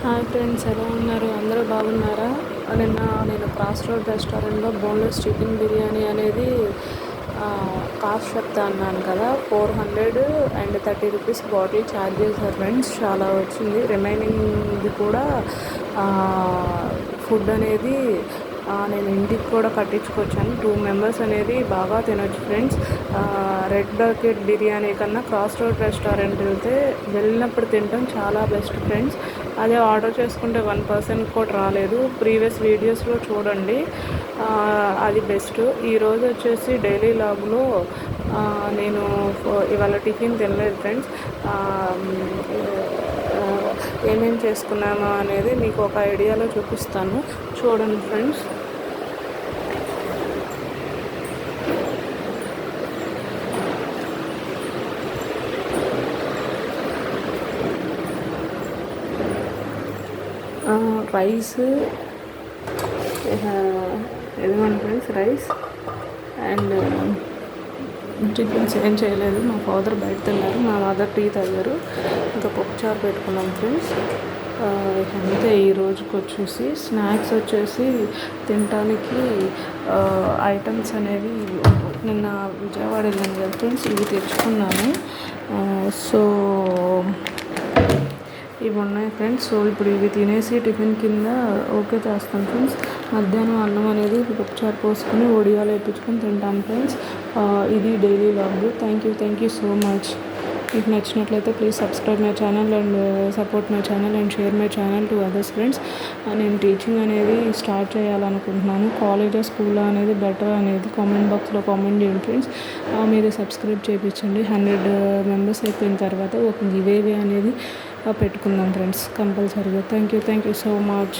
Hi friends, ఎలా ఉన్నారు? అందరూ బాగున్నారా? నేను క్రాస్ రోడ్ రెస్టారెంట్లో బోన్లెస్ చికెన్ బిర్యానీ అనేది కాస్ట్ చెప్తా అన్నాను కదా. 430 రూపీస్ బాటిల్ ఛార్జ్ చేశారు ఫ్రెండ్స్. చాలా వచ్చింది. రిమైనింగ్ది కూడా ఫుడ్ అనేది నేను ఇంటికి కూడా కట్టించుకొచ్చాను. 2 మెంబర్స్ అనేది బాగా తినొచ్చు ఫ్రెండ్స్. రెడ్ బకెట్ బిర్యానీ కన్నా క్రాస్ రోడ్ రెస్టారెంట్ వెళ్ళినప్పుడు తినడం చాలా బెస్ట్ ఫ్రెండ్స్. అదే ఆర్డర్ చేసుకుంటే 1% కూడా రాలేదు. ప్రీవియస్ వీడియోస్లో చూడండి, అది బెస్ట్. ఈరోజు వచ్చేసి డైలీ లాగ్లో నేను ఇవాళ టిఫిన్ తినలేదు ఫ్రెండ్స్. ఏమేమి చేసుకున్నామో అనేది మీకు ఒక ఐడియాలో చూపిస్తాను, చూడండి ఫ్రెండ్స్. రైస్ ఎదుగుంది ఫ్రెండ్స్, రైస్ అండ్ టిఫిన్స్ ఏం చేయలేదు. మా ఫాదర్ బయట తిన్నారు, మా మదర్ టీ తాగారు. ఇంకా పప్పుచారు పెట్టుకున్నాం ఫ్రెండ్స్. అంతే. ఈ రోజుకి వచ్చేసి స్నాక్స్ వచ్చేసి తినడానికి ఐటమ్స్ అనేవి నిన్న విజయవాడ వెళ్ళాను కదా ఫ్రెండ్స్, ఇవి తెచ్చుకున్నాను. సో ఇవి ఉన్నాయి ఫ్రెండ్స్. సో ఇప్పుడు ఇవి తినేసి టిఫిన్ కింద ఓకే చేస్తాను ఫ్రెండ్స్. మధ్యాహ్నం అన్నం అనేది పప్పుచారు పోసుకొని ఒడియాలు వేయించుకొని తింటాను ఫ్రెండ్స్. ఇది daily vlog. Thank you so much. మీకు నచ్చినట్లయితే please subscribe my channel and support my channel and share my channel to others friends. నేను టీచింగ్ అనేది స్టార్ట్ చేయాలనుకుంటున్నాను. కాలేజా స్కూలా అనేది బెటర్ అనేది కామెంట్ బాక్స్లో కామెంట్ చేయండి ఫ్రెండ్స్. మీరు సబ్స్క్రైబ్ చేయించండి. 100 మెంబర్స్ అయిపోయిన తర్వాత ఒక గివేవే అనేది పెట్టుకుందాం ఫ్రెండ్స్ కంపల్సరీగా. Thank you so much.